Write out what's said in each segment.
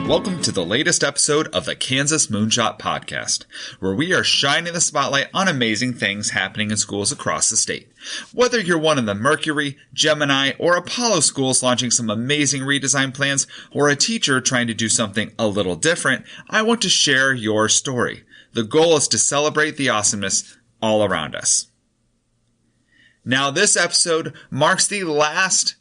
Welcome to the latest episode of the Kansas Moonshot Podcast, where we are shining the spotlight on amazing things happening in schools across the state. Whether you're one of the Mercury, Gemini, or Apollo schools launching some amazing redesign plans, or a teacher trying to do something a little different, I want to share your story. The goal is to celebrate the awesomeness all around us. Now, this episode marks the last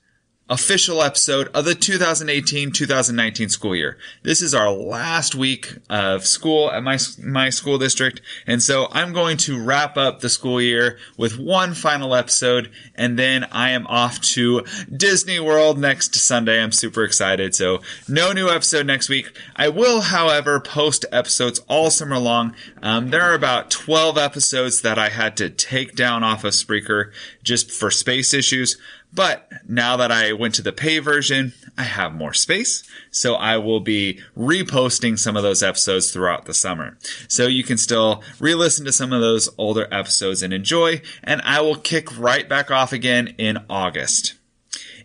official episode of the 2018-2019 school year. This is our last week of school at my school district, and so I'm going to wrap up the school year with one final episode, and then I am off to Disney World next Sunday. I'm super excited, so no new episode next week. I will, however, post episodes all summer long. There are about 12 episodes that I had to take down off of Spreaker just for space issues. But now that I went to the pay version, I have more space, so I will be reposting some of those episodes throughout the summer. So you can still re-listen to some of those older episodes and enjoy, and I will kick right back off again in August.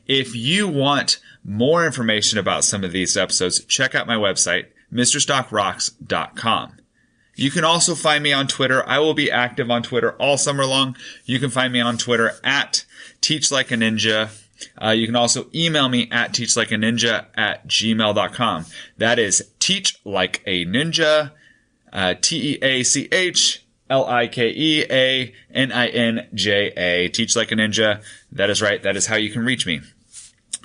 If you want more information about some of these episodes, check out my website, MrStockRocks.com. You can also find me on Twitter. I will be active on Twitter all summer long. You can find me on Twitter at TeachLikeANinja. You can also email me at teachlikeaninja@gmail.com. That is teachlikeaninja, Teachlikeaninja, Teach Like a Ninja. That is right. That is how you can reach me.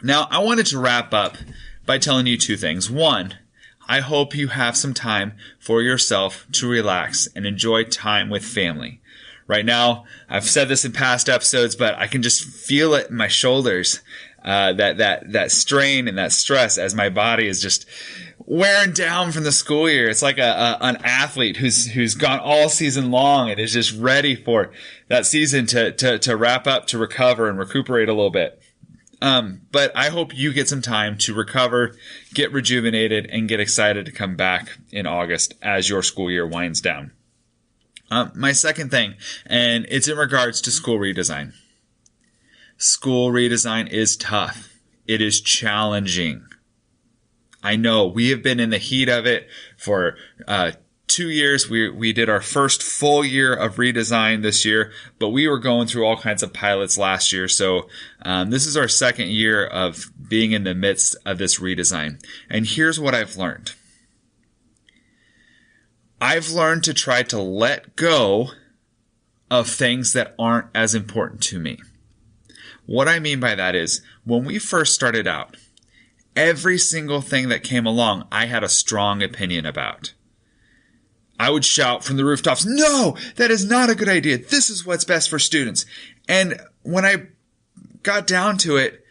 Now, I wanted to wrap up by telling you two things. One, I hope you have some time for yourself to relax and enjoy time with family. Right now, I've said this in past episodes, but I can just feel it in my shoulders, that strain and that stress as my body is just wearing down from the school year. It's like an athlete who's gone all season long and is just ready for that season to wrap up, to recover and recuperate a little bit. But I hope you get some time to recover, get rejuvenated, and get excited to come back in August as your school year winds down. My second thing, and it's in regards to school redesign. School redesign is tough. It is challenging. I know we have been in the heat of it for 2 years. We did our first full year of redesign this year, but we were going through all kinds of pilots last year. So this is our second year of being in the midst of this redesign. And here's what I've learned. I've learned to try to let go of things that aren't as important to me. What I mean by that is, when we first started out, every single thing that came along, I had a strong opinion about. I would shout from the rooftops, "No, that is not a good idea. This is what's best for students." And when I got down to it,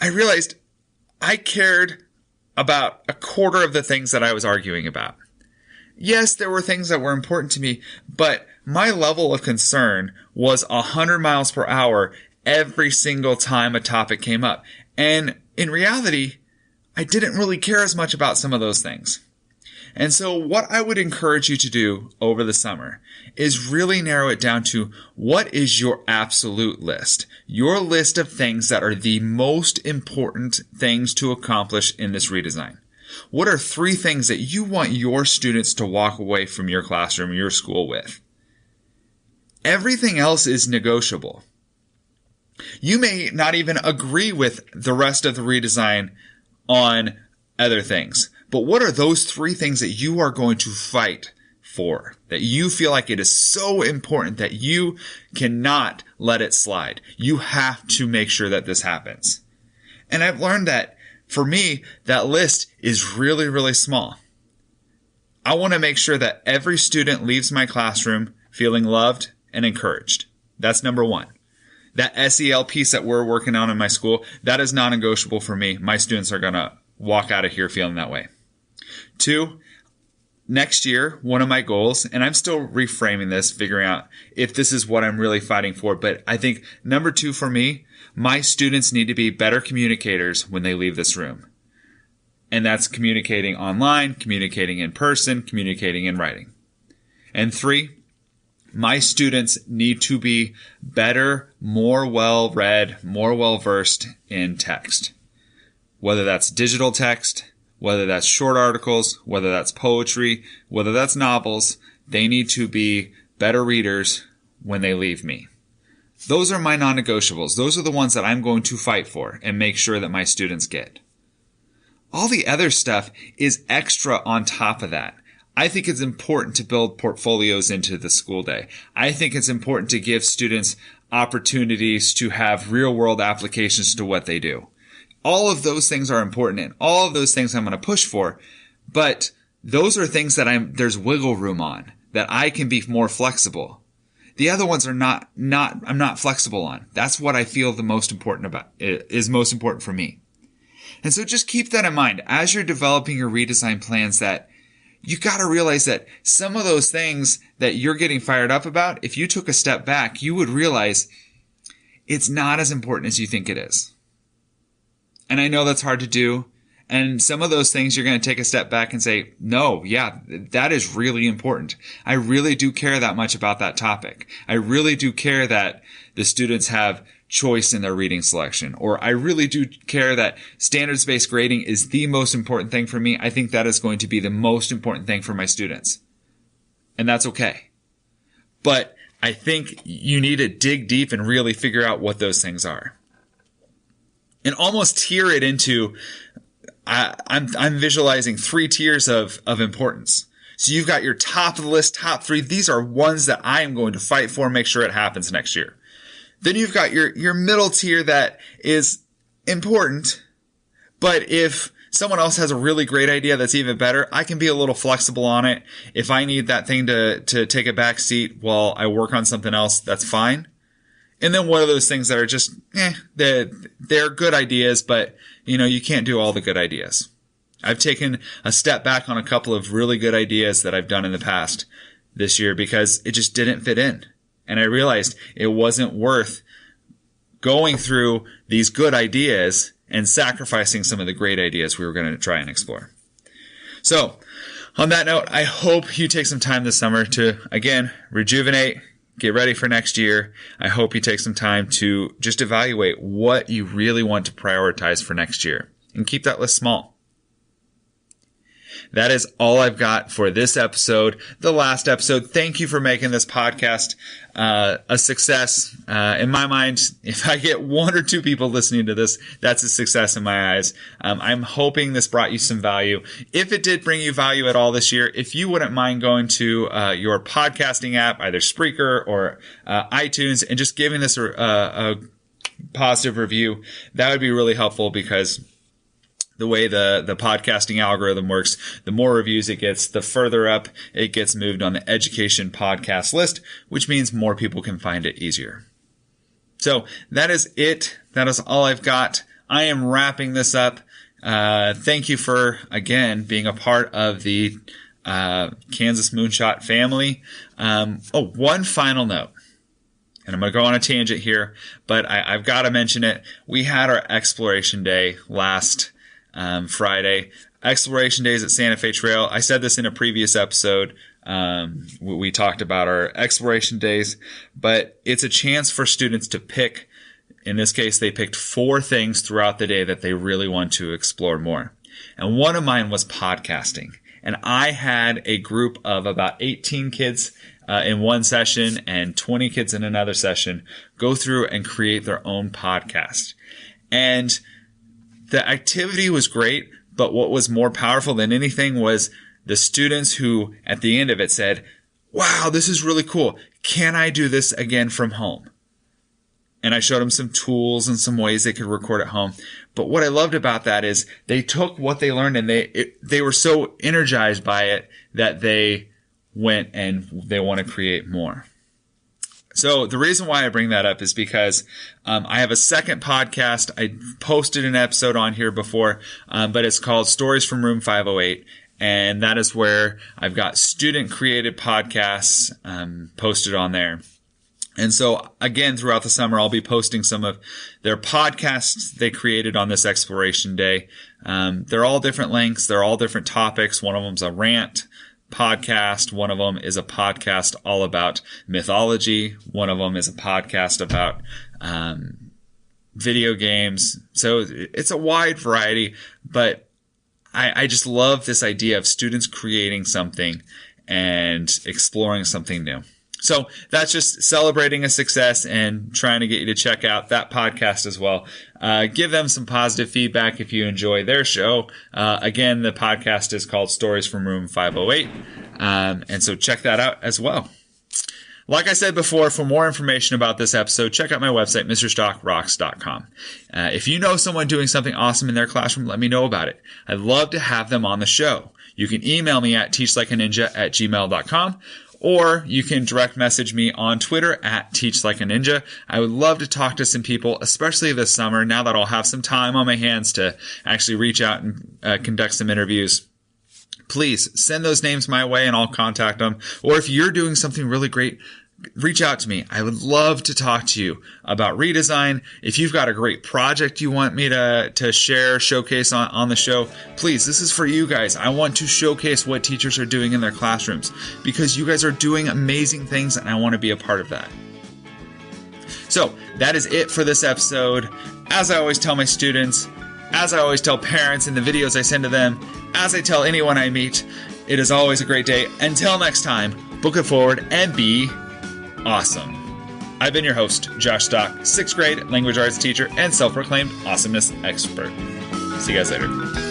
I realized I cared about a quarter of the things that I was arguing about. Yes, there were things that were important to me, but my level of concern was 100 miles per hour every single time a topic came up. And in reality, I didn't really care as much about some of those things. And so what I would encourage you to do over the summer is really narrow it down to what is your absolute list, your list of things that are the most important things to accomplish in this redesign. What are 3 things that you want your students to walk away from your classroom, your school with? Everything else is negotiable. You may not even agree with the rest of the redesign on other things. But what are those 3 things that you are going to fight for? That you feel like it is so important that you cannot let it slide. You have to make sure that this happens. And I've learned that for me, that list is really, really small. I want to make sure that every student leaves my classroom feeling loved and encouraged. That's number 1. That SEL piece that we're working on in my school, that is non-negotiable for me. My students are going to walk out of here feeling that way. 2, next year, one of my goals, and I'm still reframing this, figuring out if this is what I'm really fighting for, but I think number 2 for me, my students need to be better communicators when they leave this room. And that's communicating online, communicating in person, communicating in writing. And 3, my students need to be better, more well-read, more well-versed in text. Whether that's digital text whether that's short articles, whether that's poetry, whether that's novels, they need to be better readers when they leave me. Those are my non-negotiables. Those are the ones that I'm going to fight for and make sure that my students get. All the other stuff is extra on top of that. I think it's important to build portfolios into the school day. I think it's important to give students opportunities to have real-world applications to what they do. All of those things are important, and all of those things I'm going to push for, but those are things that there's wiggle room on, that I can be more flexible. The other ones are I'm not flexible on. That's what I feel the most important about, is most important for me. And so just keep that in mind as you're developing your redesign plans, that you got to realize that some of those things that you're getting fired up about, if you took a step back, you would realize it's not as important as you think it is. And I know that's hard to do. And some of those things you're going to take a step back and say, no, yeah, that is really important. I really do care that much about that topic. I really do care that the students have choice in their reading selection. Or I really do care that standards-based grading is the most important thing for me. I think that is going to be the most important thing for my students. And that's okay. But I think you need to dig deep and really figure out what those things are. And almost tier it into, I'm visualizing 3 tiers of importance. So you've got your top of the list, top 3. These are ones that I am going to fight for and make sure it happens next year. Then you've got your middle tier that is important, but if someone else has a really great idea that's even better, I can be a little flexible on it. If I need that thing to take a back seat while I work on something else, that's fine. And then one of those things that are just, they're good ideas, but you can't do all the good ideas. I've taken a step back on a couple of really good ideas that I've done in the past this year because it just didn't fit in. And I realized it wasn't worth going through these good ideas and sacrificing some of the great ideas we were going to try and explore. So on that note, I hope you take some time this summer to, again, rejuvenate, get ready for next year. I hope you take some time to just evaluate what you really want to prioritize for next year and keep that list small. That is all I've got for this episode, the last episode. Thank you for making this podcast a success. In my mind, if I get 1 or 2 people listening to this, that's a success in my eyes. I'm hoping this brought you some value. If it did bring you value at all this year, if you wouldn't mind going to your podcasting app, either Spreaker or iTunes, and just giving this a positive review, that would be really helpful, because the way the podcasting algorithm works, the more reviews it gets, the further up it gets moved on the education podcast list, which means more people can find it easier. So that is it. That is all I've got. I am wrapping this up. Thank you for, again, being a part of the Kansas Moonshot family. One final note. And I'm going to go on a tangent here, but I've got to mention it. We had our exploration day last Friday. Exploration days at Santa Fe Trail. I said this in a previous episode. We talked about our exploration days, but it's a chance for students to pick. In this case, they picked 4 things throughout the day that they really want to explore more. And one of mine was podcasting. And I had a group of about 18 kids in one session and 20 kids in another session go through and create their own podcast. And the activity was great, but what was more powerful than anything was the students who, at the end of it, said, "Wow, this is really cool. Can I do this again from home?" And I showed them some tools and some ways they could record at home. But what I loved about that is they took what they learned and they were so energized by it that they went and they want to create more. So the reason why I bring that up is because I have a second podcast. I posted an episode on here before, but it's called Stories from Room 508. And that is where I've got student-created podcasts posted on there. And so, again, throughout the summer, I'll be posting some of their podcasts they created on this exploration day. They're all different lengths. They're all different topics. One of them's a rant podcast. One of them is a podcast all about mythology. One of them is a podcast about video games. So it's a wide variety, but I just love this idea of students creating something and exploring something new. So that's just celebrating a success and trying to get you to check out that podcast as well. Give them some positive feedback if you enjoy their show. Again, the podcast is called Stories from Room 508. And so check that out as well. Like I said before, for more information about this episode, check out my website, mrstockrocks.com. If you know someone doing something awesome in their classroom, let me know about it. I'd love to have them on the show. You can email me at teachlikeaninja@gmail.com, or you can direct message me on Twitter at teachlikeaninja. I would love to talk to some people, especially this summer, now that I'll have some time on my hands to actually reach out and conduct some interviews. Please send those names my way and I'll contact them. Or if you're doing something really great, reach out to me. I would love to talk to you about redesign. If you've got a great project you want me to share, showcase on the show, please, this is for you guys. I want to showcase what teachers are doing in their classrooms because you guys are doing amazing things and I want to be a part of that. So that is it for this episode. As I always tell my students, as I always tell parents in the videos I send to them, as I tell anyone I meet, it is always a great day. Until next time, book it forward and be awesome. I've been your host, Josh Stock, 6th grade language arts teacher and self-proclaimed awesomeness expert. See you guys later.